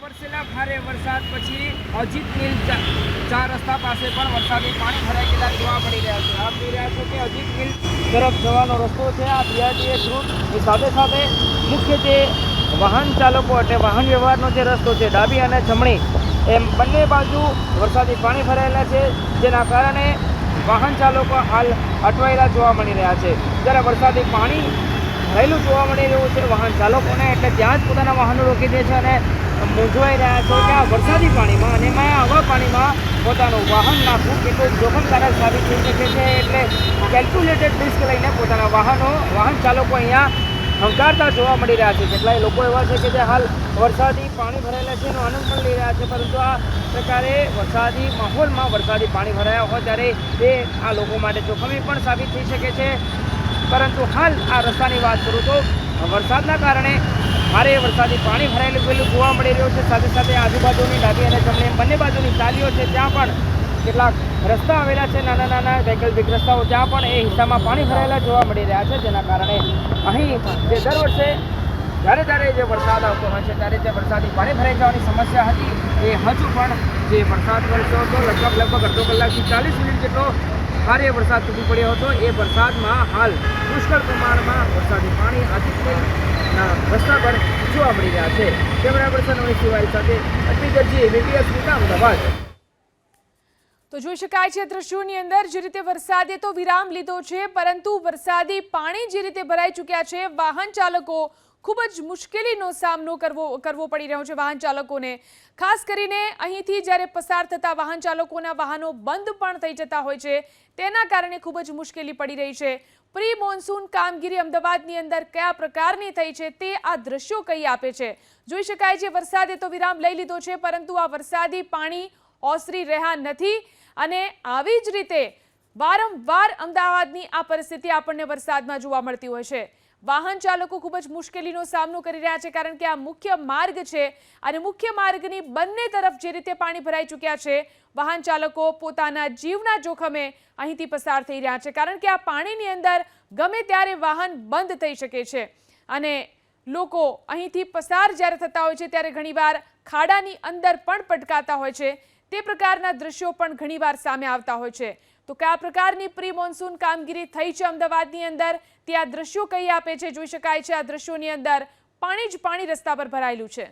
વરસેલા ભારે વરસાદ પછી અજીત મિલ ચાર રસ્તા પાસે પણ વરસાદી પાણી ભરાઈ ગયેલા જોવા મળી રહ્યા છે। આપ જોઈ રહ્યા છો કે અજીત મિલ તરફ જવાનો રસ્તો છે આ BRTS રૂટ, એ સાથે સાથે મુખ્ય જે વાહન ચાલકો એટલે વાહન વ્યવહારનો જે રસ્તો છે ડાબી અને જમણી એમ બંને બાજુ વરસાદી પાણી ભરાયેલા છે, જેના કારણે વાહન ચાલકો હાલ અટવાયેલા જોવા મળી રહ્યા છે। જ્યારે વરસાદી પાણી ભરેલું જોવા મળી રહ્યું છે વાહન ચાલકોને, એટલે ત્યાં જ પોતાના વાહનો રોકી દે છે અને મૂંઝવાઈ રહ્યા છે કે આ વરસાદી પાણીમાં અને એમાં આવા પાણીમાં પોતાનું વાહન નાખવું કેટલું જોખમકારક સાબિત થઈ શકે છે। એટલે કેલ્ક્યુલેટેડ રિસ્ક લઈને પોતાના વાહન ચાલકો અહીંયા હંકારતા જોવા મળી રહ્યા છે। કેટલાય લોકો એવા છે કે જે હાલ વરસાદી પાણી ભરાયેલા છે એનો આનંદ પણ લઈ રહ્યા છે, પરંતુ આ પ્રકારે વરસાદી માહોલમાં વરસાદી પાણી ભરાયા હોય ત્યારે એ આ લોકો માટે જોખમી પણ સાબિત થઈ શકે છે। પરંતુ હાલ આ રસ્તાની વાત કરું તો વરસાદના કારણે ભારે વરસાદી પાણી ભરાયેલું જોવા મળી રહ્યું છે। સાથે સાથે આજુબાજુની ડાબી અને જમણી બંને બાજુની ચાલીઓ છે ત્યાં પણ કેટલાક રસ્તા આવેલા છે, નાના નાના વૈકલ્પિક રસ્તાઓ, ત્યાં પણ એ હિસ્સામાં પાણી ભરાયેલા જોવા મળી રહ્યા છે। જેના કારણે અહીં જે દર વર્ષે જ્યારે જે વરસાદ આવતો હોય છે ત્યારે જે વરસાદી પાણી ભરાઈ જવાની સમસ્યા હતી એ હજુ પણ જે વરસાદ વરસ્યો હતો લગભગ અડધો કલાકથી 40 મિનિટ જેટલો ભારે વરસાદ તૂટી પડ્યો હતો, એ વરસાદમાં હાલ પુષ્કળ પ્રમાણમાં વરસાદી પાણી અજીતમિલના રસ્તા પર જોવા મળી રહ્યા છે। કેમેરા પર્સન મનીષ તિવારી સાથે અર્પિત દરજી, ABPS ન્યૂઝ, અમદાવાદ। તો જોઈ શકાય છે દ્રશ્યોની અંદર જે રીતે વરસાદે તો વિરામ લીધો છે, પરંતુ વરસાદી પાણી જે રીતે ભરાઈ ચૂક્યા છે, વાહન ચાલકો ખૂબ જ મુશ્કેલીનો સામનો કરવો પડી રહ્યો છે વાહન ચાલકોને। ખાસ કરીને અહીંથી જ્યારે પસાર થતા વાહન ચાલકોના વાહનો બંધ પણ થઈ જતા હોય છે, તેના કારણે ખૂબ જ મુશ્કેલી પડી રહી છે। પ્રી મોન્સૂન કામગીરી અમદાવાદની અંદર કયા પ્રકારની થઈ છે તે આ દ્રશ્યો કહી આપે છે। જોઈ શકાય છે વરસાદે તો વિરામ લઈ લીધો છે, પરંતુ આ વરસાદી પાણી ઓસરી રહ્યા નથી અને આવી જ રીતે વારંવાર અમદાવાદની આ પરિસ્થિતિ આપણને વરસાદમાં જોવા મળતી હોય છે। વાહન ચાલકો ખૂબ જ મુશ્કેલીનો સામનો કરી રહ્યા છે, કારણ કે આ મુખ્ય માર્ગ છે અને મુખ્ય માર્ગની બંને તરફ જે રીતે પાણી ભરાઈ ચૂક્યા છે, વાહન ચાલકો પોતાના જીવના જોખમે અહીંથી પસાર થઈ રહ્યા છે, કારણ કે આ પાણીની અંદર ગમે ત્યારે વાહન બંધ થઈ શકે છે અને લોકો અહીંથી પસાર જ્યારે થતા હોય છે ત્યારે ઘણીવાર ખાડાની અંદર પણ પટકાતા હોય છે। તે પ્રકારના દ્રશ્યો પણ ઘણીવાર સામે આવતા હોય છે। તો કયા પ્રકારની પ્રી મોન્સૂન કામગીરી થઈ છે અમદાવાદની અંદર તે આ દ્રશ્યો કહી આપે છે। જોઈ શકાય છે આ દ્રશ્યોની અંદર પાણી જ પાણી રસ્તા પર ભરાયેલું છે।